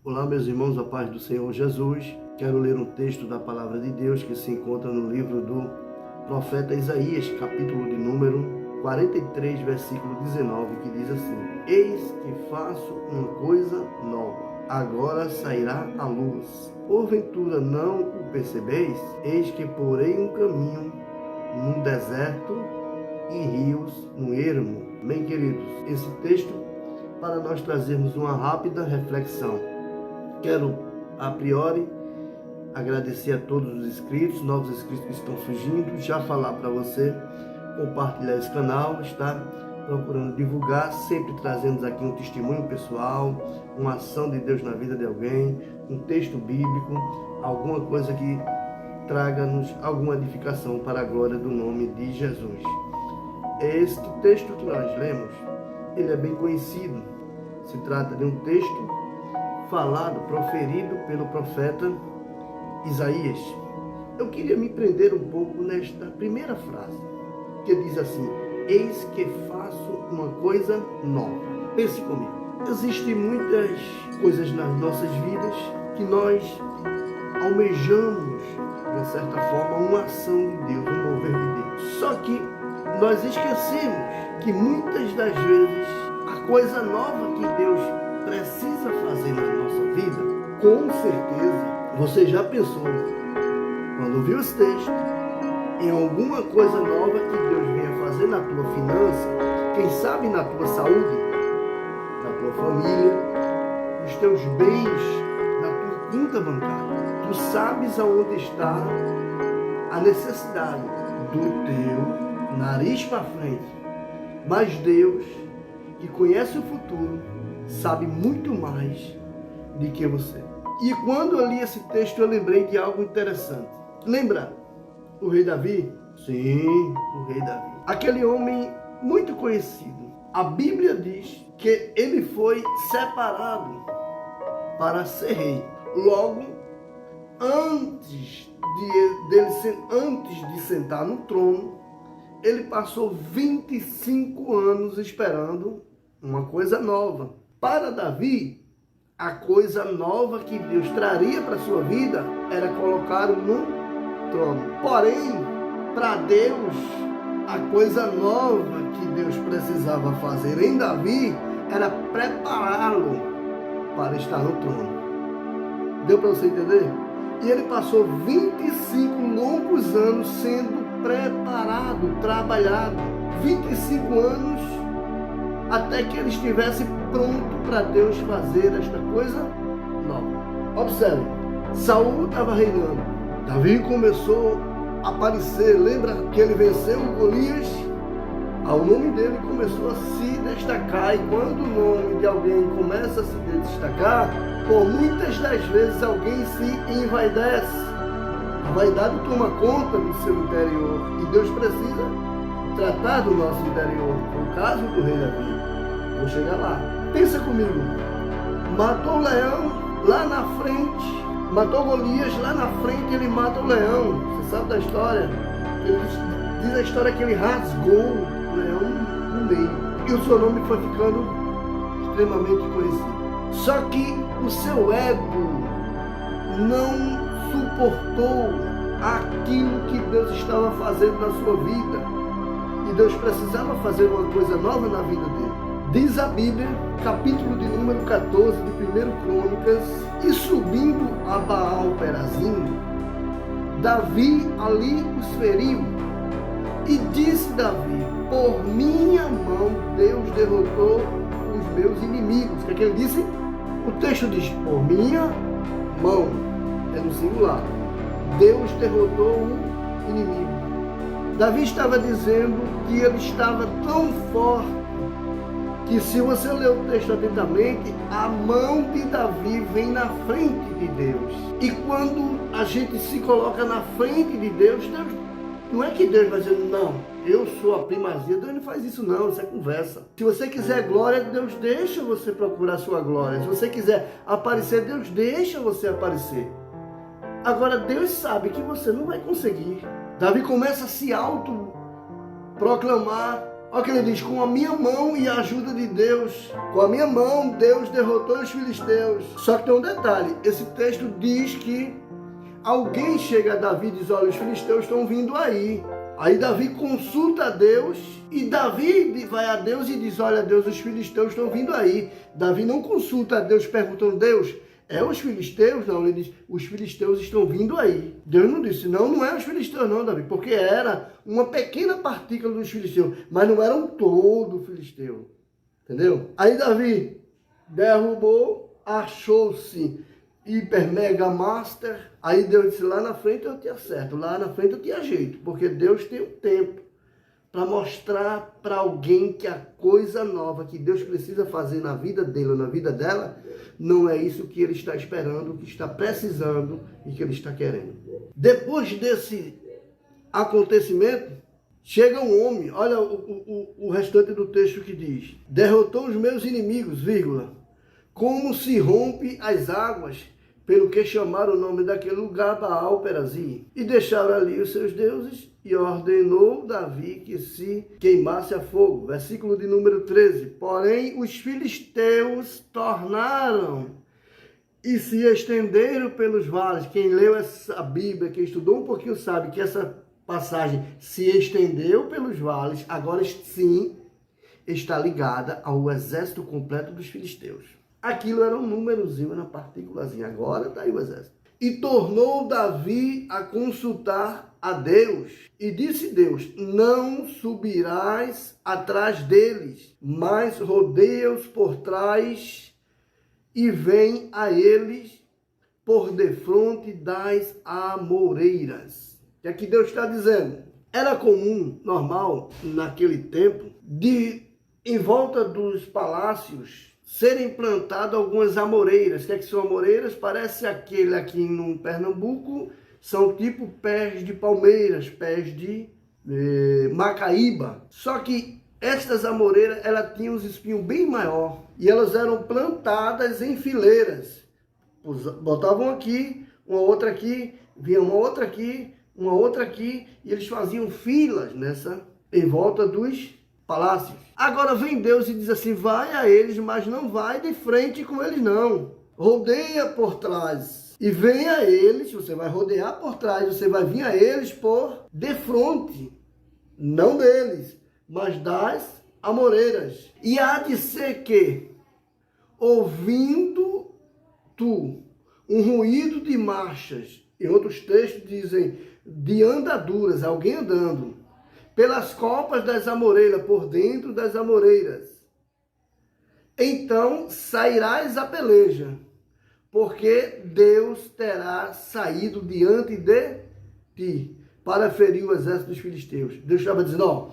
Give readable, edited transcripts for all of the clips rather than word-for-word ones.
Olá, meus irmãos, a paz do Senhor Jesus. Quero ler um texto da Palavra de Deus que se encontra no livro do profeta Isaías, capítulo de número 43, versículo 19, que diz assim: Eis que faço uma coisa nova, agora sairá a luz. Porventura não o percebeis? Eis que porei um caminho num deserto e rios no ermo. Bem, queridos, esse texto para nós trazermos uma rápida reflexão. Quero, a priori, agradecer a todos os inscritos, novos inscritos que estão surgindo, já falar para você compartilhar esse canal, está procurando divulgar, sempre trazendo aqui um testemunho pessoal, uma ação de Deus na vida de alguém, um texto bíblico, alguma coisa que traga-nos alguma edificação para a glória do nome de Jesus. Este texto que nós lemos, ele é bem conhecido. Se trata de um texto falado, proferido pelo profeta Isaías. Eu queria me prender um pouco nesta primeira frase, que diz assim: eis que faço uma coisa nova. Pense comigo. Existem muitas coisas nas nossas vidas que nós almejamos, de uma certa forma, uma ação de Deus, um mover de Deus. Só que nós esquecemos que muitas das vezes a coisa nova que Deus precisa fazer na nossa vida, com certeza, você já pensou, quando viu esse texto, em alguma coisa nova que Deus venha fazer na tua finança, quem sabe na tua saúde, na tua família, nos teus bens, na tua conta bancária. Tu sabes aonde está a necessidade do teu nariz para frente, mas Deus, que conhece o futuro, sabe muito mais do que você. E quando eu li esse texto, eu lembrei de algo interessante. Lembra o rei Davi? Sim, o rei Davi. Aquele homem muito conhecido. A Bíblia diz que ele foi separado para ser rei. Logo, antes de sentar no trono, ele passou 25 anos esperando uma coisa nova. Para Davi, a coisa nova que Deus traria para a sua vida era colocá-lo no trono. Porém, para Deus, a coisa nova que Deus precisava fazer em Davi era prepará-lo para estar no trono. Deu para você entender? E ele passou 25 longos anos sendo preparado, trabalhado. 25 anos até que ele estivesse pronto para Deus fazer esta coisa nova. Observe, Saul estava reinando. Davi começou a aparecer. Lembra que ele venceu Golias? O nome dele começou a se destacar. E quando o nome de alguém começa a se destacar, por muitas das vezes alguém se envaidece. A vaidade toma conta do seu interior. E Deus precisa tratar do nosso interior. No caso do rei Davi. Vou chegar lá. Pensa comigo. Matou o leão lá na frente. Matou Golias lá na frente. Ele mata o leão. Você sabe da história? Diz a história que ele rasgou o leão no meio. E o seu nome foi ficando extremamente conhecido. Só que o seu ego não suportou aquilo que Deus estava fazendo na sua vida. E Deus precisava fazer uma coisa nova na vida dele. Diz a Bíblia, capítulo de número 14 de 1 Crônicas: e subindo a Baal Perazim, Davi ali os feriu. E disse Davi: por minha mão Deus derrotou os meus inimigos. O que é que ele disse? O texto diz: por minha mão. É no singular. Deus derrotou o inimigo. Davi estava dizendo que ele estava tão forte que, se você ler o texto atentamente, a mão de Davi vem na frente de Deus. E quando a gente se coloca na frente de Deus, não é que Deus vai dizer: não, eu sou a primazia. Deus não faz isso não, isso é conversa. Se você quiser glória, Deus deixa você procurar a sua glória. Se você quiser aparecer, Deus deixa você aparecer. Agora, Deus sabe que você não vai conseguir. Davi começa a se autoproclamar Olha o que ele diz: com a minha mão e a ajuda de Deus, com a minha mão Deus derrotou os filisteus. Só que tem um detalhe, esse texto diz que alguém chega a Davi e diz: olha, os filisteus estão vindo aí. Aí Davi consulta a Deus e Davi vai a Deus e diz: olha Deus, os filisteus estão vindo aí. Davi não consulta a Deus perguntando: Deus, é os filisteus? Não, ele diz: os filisteus estão vindo aí. Deus não disse: não é os filisteus não, Davi, porque era uma pequena partícula dos filisteus, mas não eram todo filisteu. Entendeu? Aí Davi derrubou, achou-se hiper mega master. Aí Deus disse: lá na frente eu te acerto, lá na frente eu te ajeito, porque Deus tem um tempo para mostrar para alguém que a coisa nova que Deus precisa fazer na vida dele ou na vida dela não é isso que ele está esperando, que está precisando e que ele está querendo. Depois desse acontecimento, chega um homem, olha o restante do texto que diz: derrotou os meus inimigos, vírgula, como se rompe as águas, pelo que chamaram o nome daquele lugar Baal Perazim, e deixaram ali os seus deuses, e ordenou Davi que se queimasse a fogo. Versículo de número 13. Porém, os filisteus tornaram e se estenderam pelos vales. Quem leu essa Bíblia, quem estudou um pouquinho, sabe que essa passagem se estendeu pelos vales, agora sim está ligada ao exército completo dos filisteus. Aquilo era um númerozinho na partículazinha, agora está aí o exército. E tornou Davi a consultar a Deus, e disse Deus: não subirás atrás deles, mas rodeia-os por trás e vem a eles por defronte das amoreiras. O que é que Deus está dizendo? Era comum, normal, naquele tempo, de em volta dos palácios serem plantadas algumas amoreiras. O que é que são amoreiras? Parece aquele aqui no Pernambuco, são tipo pés de palmeiras, pés de macaíba. Só que estas amoreiras, elas tinham os espinhos bem maior e elas eram plantadas em fileiras. Botavam aqui, uma outra aqui, vinha uma outra aqui, uma outra aqui, e eles faziam filas em volta dos palácios. Agora vem Deus e diz assim: vai a eles, mas não vai de frente com eles não. Rodeia por trás e vem a eles. Você vai rodear por trás, você vai vir a eles por de frente, não deles, mas das amoreiras. E há de ser que, ouvindo tu um ruído de marchas, em outros textos dizem de andaduras, alguém andando pelas copas das amoreiras, por dentro das amoreiras, então sairás a peleja, porque Deus terá saído diante de ti para ferir o exército dos filisteus. Deus estava dizendo: ó,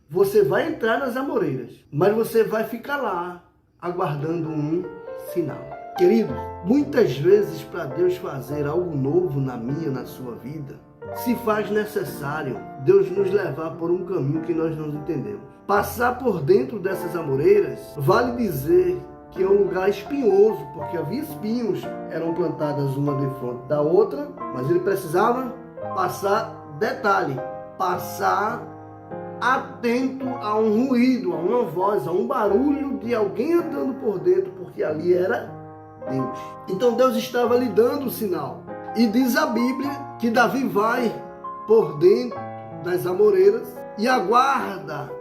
você vai entrar nas amoreiras, mas você vai ficar lá aguardando um sinal. Queridos, muitas vezes para Deus fazer algo novo na minha, na sua vida, se faz necessário Deus nos levar por um caminho que nós não entendemos. Passar por dentro dessas amoreiras, vale dizer que é um lugar espinhoso, porque havia espinhos, eram plantadas uma de frente da outra, mas ele precisava passar, detalhe, passar atento a um ruído, a uma voz, a um barulho de alguém andando por dentro, porque ali era Deus. Então Deus estava lhe dando o sinal. E diz a Bíblia que Davi vai por dentro das amoreiras e aguarda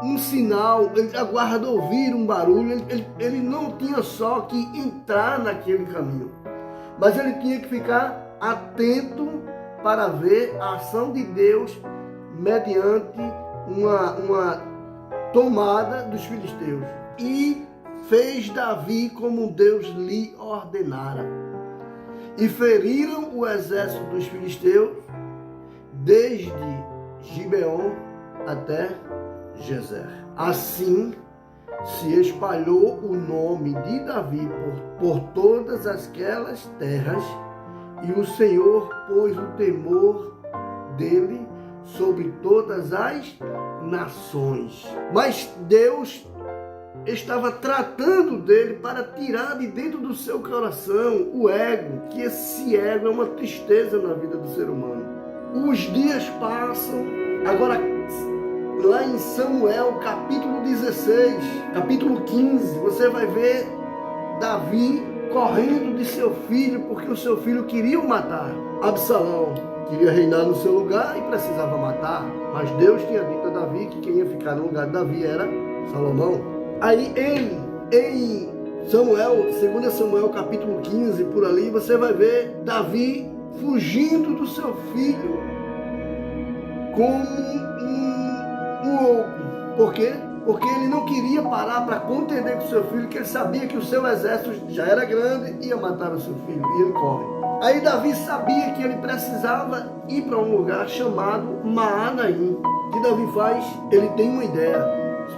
um sinal, ele aguarda ouvir um barulho. Ele não tinha só que entrar naquele caminho, mas ele tinha que ficar atento para ver a ação de Deus mediante uma tomada dos filisteus. E fez Davi como Deus lhe ordenara. E feriram o exército dos filisteus desde Gibeon até Gezer. Assim se espalhou o nome de Davi por todas aquelas terras, e o Senhor pôs o temor dele sobre todas as nações. Mas Deus estava tratando dele para tirar de dentro do seu coração o ego, que esse ego é uma tristeza na vida do ser humano. Os dias passam, agora lá em Samuel, capítulo 16, capítulo 15, você vai ver Davi correndo de seu filho, porque o seu filho queria o matar. Absalão queria reinar no seu lugar e precisava matar, mas Deus tinha dito a Davi que quem ia ficar no lugar de Davi era Salomão. Aí em Samuel, 2 Samuel capítulo 15, por ali, você vai ver Davi fugindo do seu filho como um louco. Por quê? Porque ele não queria parar para contender com seu filho, que ele sabia que o seu exército já era grande e ia matar o seu filho, e ele corre. Aí Davi sabia que ele precisava ir para um lugar chamado Maanaim. O que Davi faz? Ele tem uma ideia.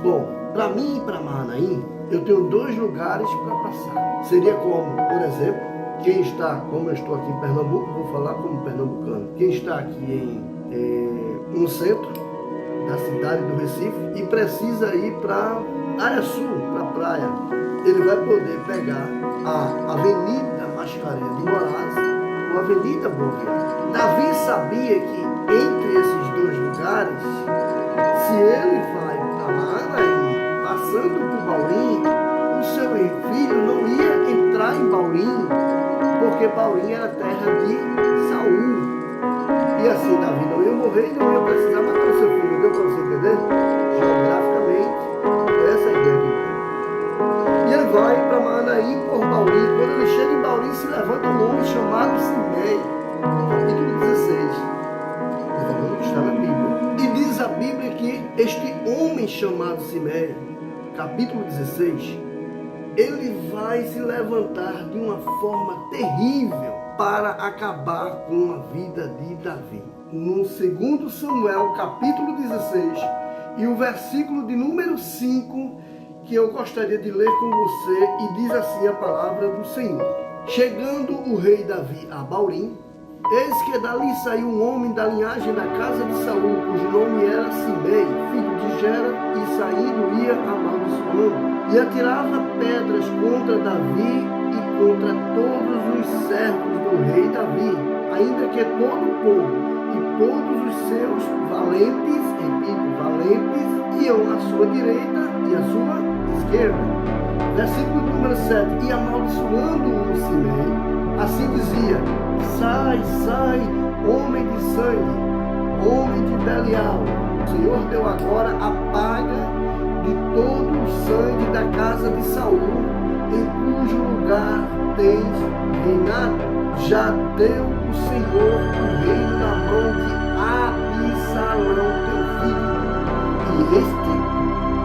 Bom, para mim ir para Maanaim, eu tenho 2 lugares para passar. Seria como, por exemplo, quem está, como eu estou aqui em Pernambuco, vou falar como pernambucano. Quem está aqui no centro da cidade do Recife e precisa ir para área sul, para a praia, ele vai poder pegar a Avenida Mascarenhas de Moraes ou a Avenida Boa Viagem. Davi sabia que entre esses 2 lugares, se ele vai para Maanaim, passando por Baurim, o seu filho não ia entrar em Baurim, porque Baurim era terra de Saul. E assim Davi não ia morrer e não ia precisar matar o seu filho. Deu para você entender? Geograficamente, foi essa a ideia que ele tem. E ele vai para Maanaim por Baurim. Quando ele chega em Baurim, se levanta um homem chamado Simei, capítulo 16. Estou falando que está na Bíblia. E diz a Bíblia que este homem chamado Simei, capítulo 16, ele vai se levantar de uma forma terrível para acabar com a vida de Davi. No 2 Samuel, capítulo 16, e o versículo de número 5, que eu gostaria de ler com você, e diz assim a palavra do Senhor. Chegando o rei Davi a Baurim, eis que dali saiu um homem da linhagem da casa de Saul, cujo nome era Simei, filho de Gera, e saindo ia amaldiçoando, e atirava pedras contra Davi e contra todos os servos do rei Davi, ainda que todo o povo e todos os seus valentes, repito, valentes, iam à sua direita e à sua esquerda. Versículo número 7, e amaldiçoando-o Simei, assim dizia: sai, sai, homem de sangue, homem de Belial. O Senhor deu agora a paga de todo o sangue da casa de Saul, em cujo lugar tens reinado. Já deu o Senhor o reino na mão de Absalão, teu filho. E este,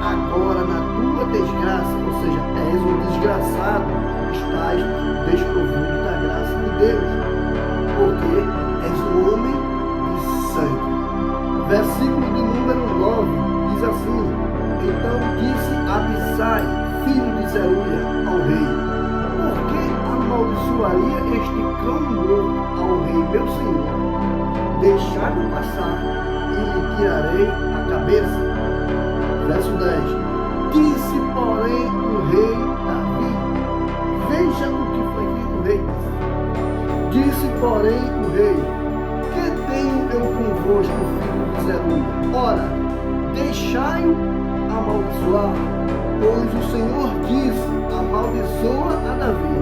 agora na tua desgraça, ou seja, és um desgraçado, estás desprovido da graça de Deus, porque és um homem de sangue. Versículo de número 9 diz assim: então disse Abisai, filho de Zeruia, ao rei: por que amaldiçoaria este cão morto ao rei meu senhor? Deixai-me passar e lhe tirarei a cabeça. Verso 10. Disse, porém, o rei Davi, veja o que foi que o rei disse. Disse, porém, o rei: que tenho eu convosco, filho de Zeruia? Ora, deixai-o amaldiçoar, pois o Senhor disse: amaldiçoa a Davi.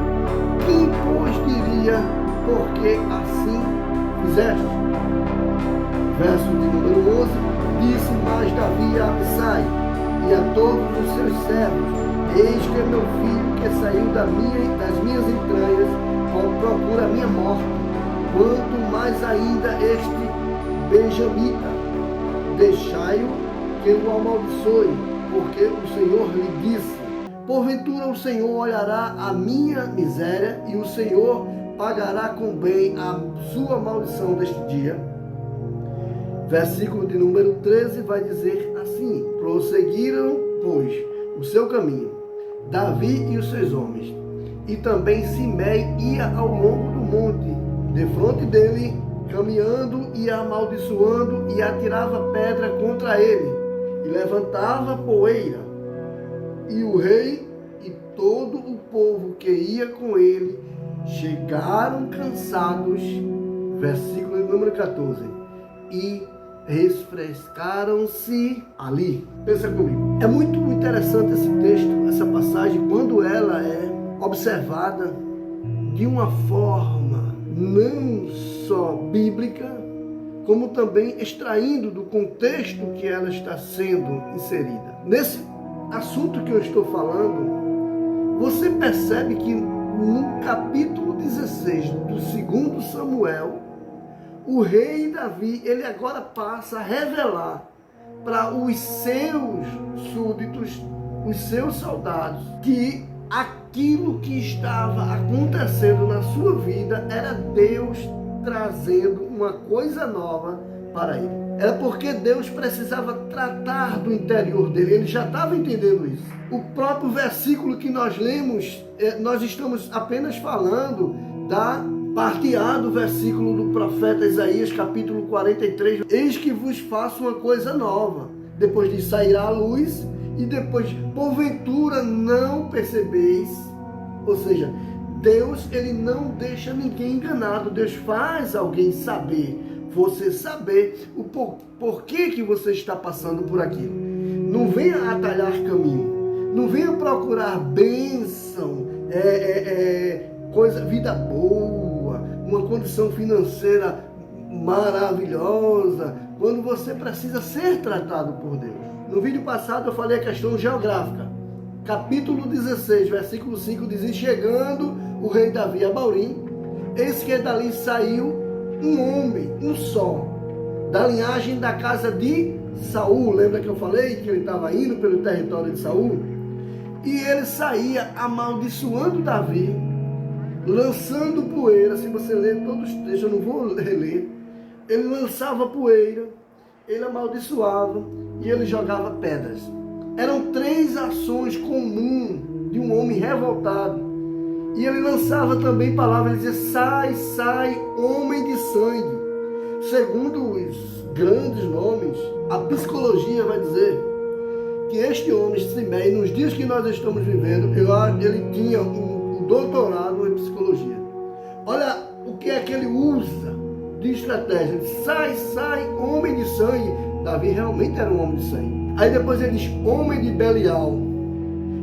Quem, pois, diria, porque assim fizeste? Verso de número 11, disse mais Davi a Abisai e a todos os seus servos: eis que é meu filho que saiu das minhas entranhas, procura a minha morte, quanto mais ainda este benjamita. Deixai-o que o amaldiçoe, porque o Senhor lhe disse: porventura o Senhor olhará a minha miséria e o Senhor pagará com bem a sua maldição deste dia. Versículo de número 13 vai dizer assim: prosseguiram, pois, o seu caminho, Davi e os seus homens, e também Simei ia ao longo do monte, defronte dele, caminhando e amaldiçoando, e atirava pedra contra ele, e levantava poeira. E o rei e todo o povo que ia com ele chegaram cansados, versículo número 14, e refrescaram-se ali. Pensa comigo. É muito interessante esse texto, essa passagem, quando ela é observada de uma forma não só bíblica, como também extraindo do contexto que ela está sendo inserida. Nesse assunto que eu estou falando, você percebe que no capítulo 16 do 2 Samuel, o rei Davi, ele agora passa a revelar para os seus súditos, os seus soldados, que aquilo que estava acontecendo na sua vida era Deus trazendo uma coisa nova para ele. Era porque Deus precisava tratar do interior dele, ele já estava entendendo isso. O próprio versículo que nós lemos, nós estamos apenas falando da parte A do versículo do profeta Isaías, capítulo 43. Eis que vos faço uma coisa nova. Depois de sair à luz, e depois, porventura, não percebeis. Ou seja, Deus, ele não deixa ninguém enganado. Deus faz alguém saber. Você saber o porquê que você está passando por aquilo. Não venha atalhar caminho. Não venha procurar bênção, vida boa, uma condição financeira maravilhosa, quando você precisa ser tratado por Deus. No vídeo passado eu falei a questão geográfica. Capítulo 16, versículo 5 diz: e chegando o rei Davi a Baurim, eis que dali saiu um homem, um só, da linhagem da casa de Saul. Lembra que eu falei que ele estava indo pelo território de Saul? E ele saía amaldiçoando Davi, lançando poeira. Se você ler todos os textos, eu não vou reler. Ele lançava poeira, ele amaldiçoava e ele jogava pedras. Eram 3 ações comuns de um homem revoltado. E ele lançava também palavras, ele dizia: sai, sai, homem de sangue. Segundo os grandes nomes, a psicologia vai dizer que este homem, Simei, nos dias que nós estamos vivendo, ele tinha um doutorado em psicologia. Olha o que é que ele usa de estratégia. Sai, sai, homem de sangue. Davi realmente era um homem de sangue. Aí depois ele diz: homem de Belial.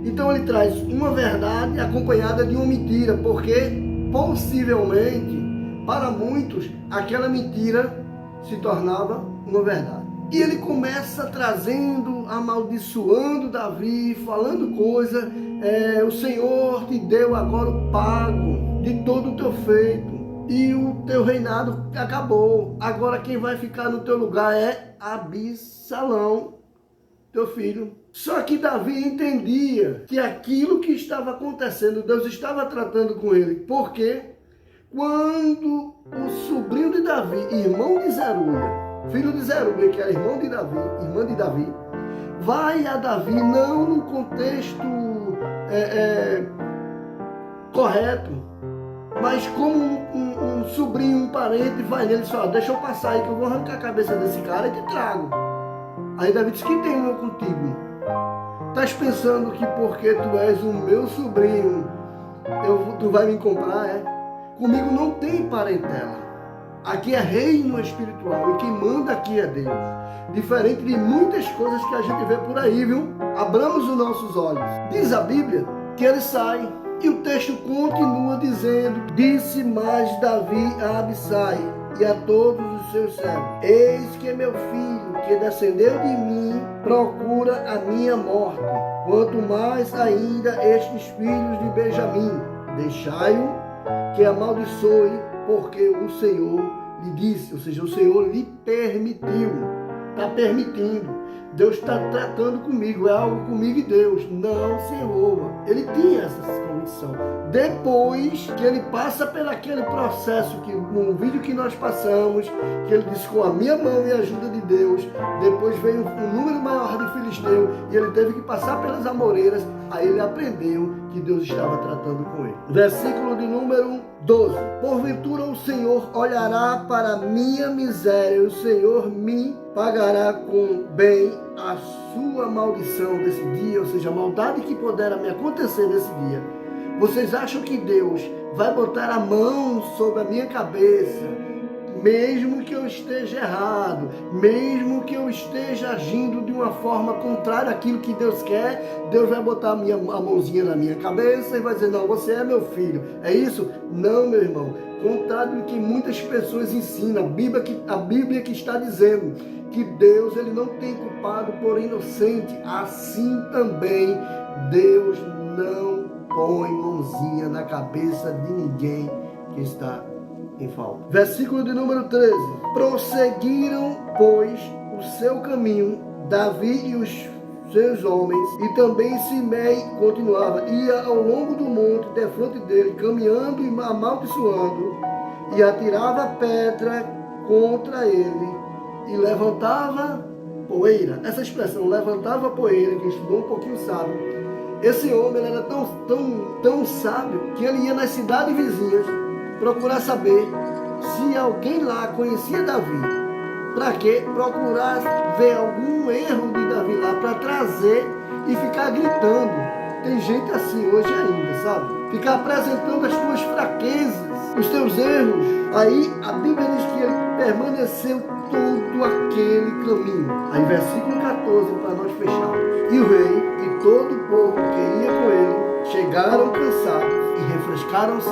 Então ele traz uma verdade acompanhada de uma mentira, porque possivelmente, para muitos, aquela mentira se tornava uma verdade. E ele começa trazendo, amaldiçoando Davi, falando coisa: o Senhor te deu agora o pago de todo o teu feito, e o teu reinado acabou. Agora quem vai ficar no teu lugar é Absalão, teu filho. Só que Davi entendia que aquilo que estava acontecendo, Deus estava tratando com ele. Porque quando o sobrinho de Davi, irmão de Zeruia, filho de Zeruia, que era irmão de Davi, irmã de Davi, vai a Davi não num contexto correto, mas como um sobrinho, um parente, vai nele só: deixa eu passar aí que eu vou arrancar a cabeça desse cara e te trago. Aí Davi diz: quem tem eu contigo? Estás pensando que porque tu és o meu sobrinho, tu vai me comprar, é? Comigo não tem parentela. Aqui é reino espiritual e quem manda aqui é Deus. Diferente de muitas coisas que a gente vê por aí, viu? Abramos os nossos olhos. Diz a Bíblia que ele sai e o texto continua dizendo: disse mais Davi a Abissai e a todos os seus servos: eis que meu filho, que descendeu de mim, procura a minha morte. Quanto mais ainda estes filhos de Benjamim. Deixai-o que amaldiçoe, porque o Senhor lhe disse. Ou seja, o Senhor lhe permitiu. Está permitindo. Deus está tratando comigo. É algo comigo e Deus. Não se envolva. Ele tinha essa condição. Depois que ele passa por aquele processo, que no vídeo que nós passamos, que ele disse: com a minha mão e a ajuda de Deus, depois veio um número maior de filisteu e ele teve que passar pelas amoreiras. Aí ele aprendeu que Deus estava tratando com ele. Versículo de número 12: porventura o Senhor olhará para a minha miséria, e o Senhor me pagará com bem a sua maldição desse dia. Ou seja, a maldade que pudera me acontecer nesse dia. Vocês acham que Deus vai botar a mão sobre a minha cabeça, mesmo que eu esteja errado, mesmo que eu esteja agindo de uma forma contrária àquilo que Deus quer, Deus vai botar a mãozinha na minha cabeça e vai dizer, não, você é meu filho. É isso? Não, meu irmão. Contrário do que muitas pessoas ensinam, a Bíblia que está dizendo que Deus ele não tem culpado por inocente, assim também Deus não põe mãozinha na cabeça de ninguém que está em falta. Versículo de número 13. Prosseguiram, pois, o seu caminho, Davi e os seus homens, e também Simei continuava, ia ao longo do monte defronte dele, caminhando e amaldiçoando, e atirava pedra contra ele, e levantava poeira. Essa expressão, levantava poeira, quem estudou um pouquinho sabe. Esse homem ele era tão sábio que ele ia nas cidades vizinhas procurar saber se alguém lá conhecia Davi. Para quê? Procurar ver algum erro de Davi lá para trazer e ficar gritando. Tem gente assim hoje ainda, sabe? Ficar apresentando as tuas fraquezas, os teus erros. Aí a Bíblia diz que ele permaneceu todo aquele caminho. Aí versículo 14 para nós fecharmos. E o rei e todo o povo que ia com ele chegaram cansados e refrescaram-se.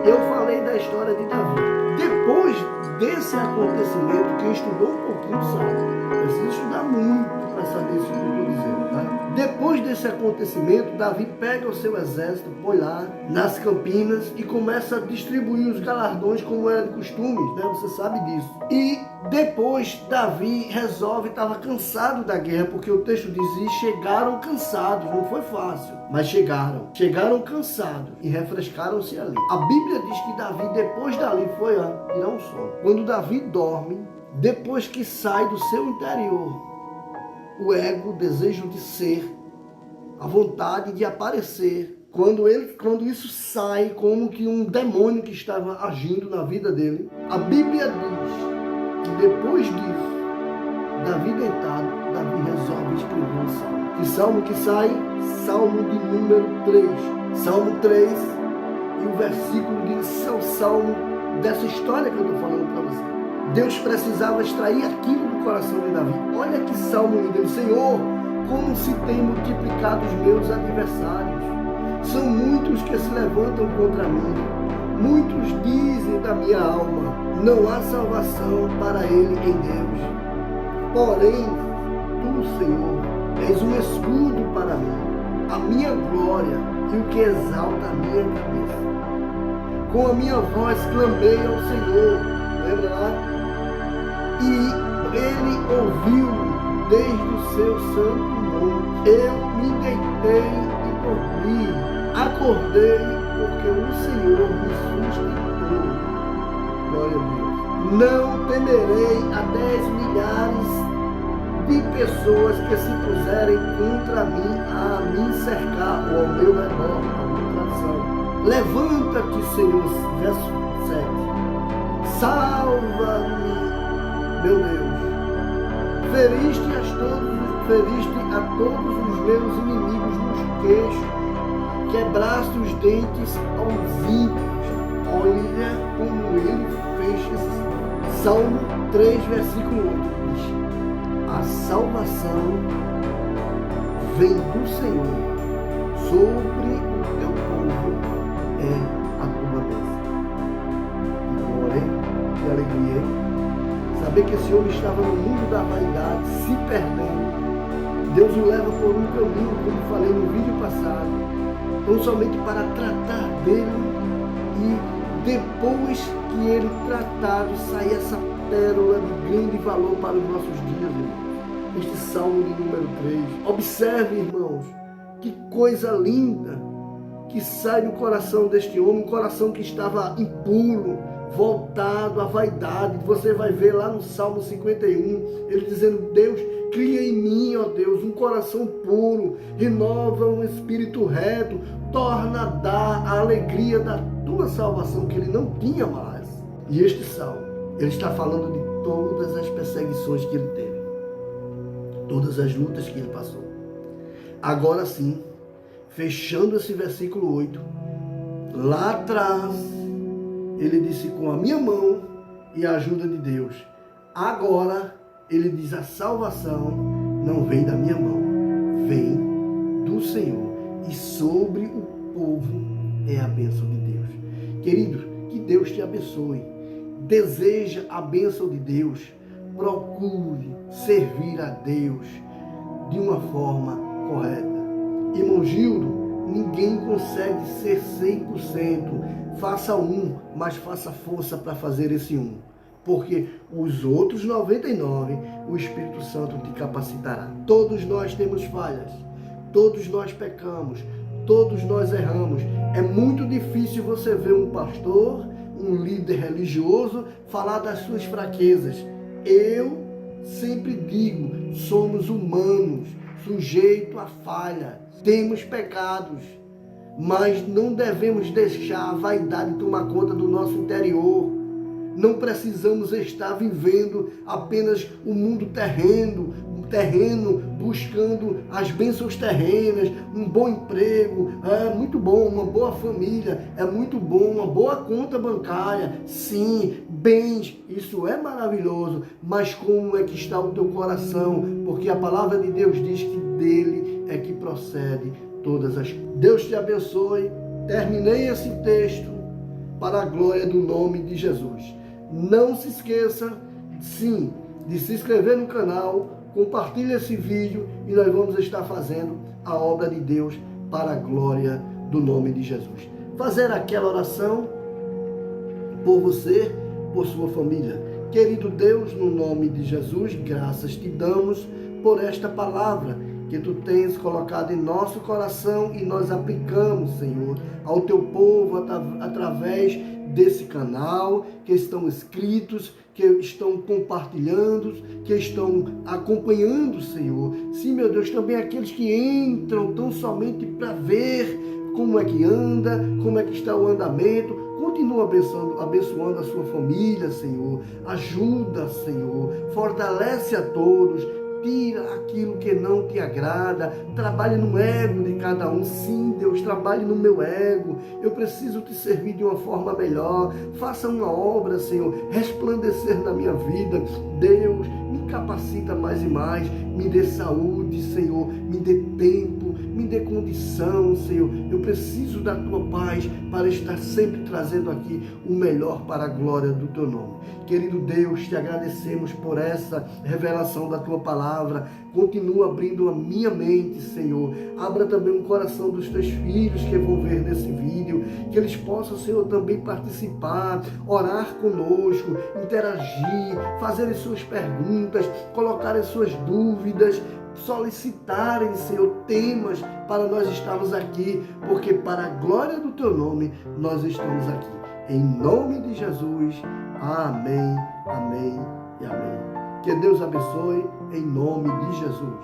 Eu falei da história de Davi. Depois desse acontecimento, quem estudou um pouquinho sabe, precisa estudar muito para saber isso que eu estou dizendo, tá? Depois desse acontecimento, Davi pega o seu exército, põe lá nas campinas e começa a distribuir os galardões como era de costume, né? Você sabe disso. E depois Davi resolve, estava cansado da guerra, porque o texto diz, e chegaram cansados, não foi fácil, mas chegaram cansados e refrescaram-se ali. A Bíblia diz que Davi depois dali foi tirar um sono. Quando Davi dorme, depois que sai do seu interior, o ego, o desejo de ser, a vontade de aparecer, quando isso sai como que um demônio que estava agindo na vida dele, a Bíblia diz que depois disso, Davi deitado, Davi resolve escrever um salmo. Que salmo que sai? Salmo de número 3. Salmo 3, e o versículo diz, é o salmo dessa história que eu estou falando para você. Deus precisava extrair aquilo do coração de Davi. Olha que salmo lindo. Senhor, como se tem multiplicado os meus adversários. São muitos que se levantam contra mim. Muitos dizem da minha alma, não há salvação para ele em Deus. Porém, tu, Senhor, és um escudo para mim, a minha glória e o que exalta a minha cabeça. Com a minha voz clamei ao Senhor. Lembra lá? E ele ouviu desde o seu santo monte. Eu me deitei e dormi. Acordei porque o Senhor me sustentou. Glória a Deus. Não temerei a 10 milhares de pessoas que se puserem contra mim, a me cercar ou ao meu redor. Levanta-te, Senhor. Verso 7. Salva-me, meu Deus. Feriste a todos os meus inimigos nos queixos, quebraste os dentes aos ímpios. Olha como ele fez esse Salmo 3, versículo 8. Diz, a salvação vem do Senhor, sobre o teu povo é a tua bênção. Que alegria, hein? Saber que esse homem estava no mundo da vaidade, se perdendo. Deus o leva por um caminho, como falei no vídeo passado, não somente para tratar dele, e depois que ele tratado, sai essa pérola de grande valor para os nossos dias, irmãos. Este Salmo de número 3. Observe, irmãos, que coisa linda que sai do coração deste homem, um coração que estava impuro, voltado à vaidade. Você vai ver lá no Salmo 51, ele dizendo, Deus, cria em mim, ó Deus, um coração puro, renova um espírito reto, torna a dar a alegria da tua salvação, que ele não tinha mais. E este Salmo, ele está falando de todas as perseguições que ele teve, todas as lutas que ele passou. Agora sim, fechando esse versículo 8, lá atrás, ele disse, com a minha mão e a ajuda de Deus. Agora, ele diz, a salvação não vem da minha mão, vem do Senhor. E sobre o povo é a bênção de Deus. Queridos, que Deus te abençoe. Deseja a bênção de Deus. Procure servir a Deus de uma forma correta. Irmão Gildo, ninguém consegue ser 100%. Faça mas faça força para fazer esse porque os outros 99, o Espírito Santo te capacitará. Todos nós temos falhas, todos nós pecamos, todos nós erramos. É muito difícil você ver um pastor, um líder religioso, falar das suas fraquezas. Eu sempre digo, somos humanos, sujeitos a falha, temos pecados, mas não devemos deixar a vaidade tomar conta do nosso interior. Não precisamos estar vivendo apenas o mundo terreno, buscando as bênçãos terrenas, um bom emprego, é muito bom, uma boa família, é muito bom, uma boa conta bancária, sim, bens, isso é maravilhoso, mas como é que está o teu coração? Porque a palavra de Deus diz que dele é que procede todas as coisas. Deus te abençoe. Terminei esse texto para a glória do nome de Jesus. Não se esqueça, sim, de se inscrever no canal, compartilhe esse vídeo e nós vamos estar fazendo a obra de Deus para a glória do nome de Jesus. Fazer aquela oração por você, por sua família. Querido Deus, no nome de Jesus, graças te damos por esta palavra que tu tens colocado em nosso coração e nós aplicamos, Senhor, ao teu povo através desse canal, que estão inscritos, que estão compartilhando, que estão acompanhando, Senhor. Sim, meu Deus, também aqueles que entram tão somente para ver como é que anda, como é que está o andamento. Continua abençoando a sua família, Senhor. Ajuda, Senhor. Fortalece a todos. Tira aquilo que não te agrada. Trabalhe no ego de cada um. Sim, Deus, trabalhe no meu ego. Eu preciso te servir de uma forma melhor. Faça uma obra, Senhor, resplandecer na minha vida. Deus, me capacita mais e mais. Me dê saúde, Senhor. Me dê tempo. Me dê condição, Senhor. Eu preciso da tua paz para estar sempre trazendo aqui o melhor para a glória do teu nome. Querido Deus, te agradecemos por essa revelação da tua palavra. Continua abrindo a minha mente, Senhor. Abra também o coração dos teus filhos que vão ver nesse vídeo. Que eles possam, Senhor, também participar, orar conosco, interagir, fazer as suas perguntas, colocar as suas dúvidas, solicitarem, Senhor, temas para nós estarmos aqui, porque para a glória do teu nome nós estamos aqui. Em nome de Jesus, amém, amém e amém. Que Deus abençoe em nome de Jesus.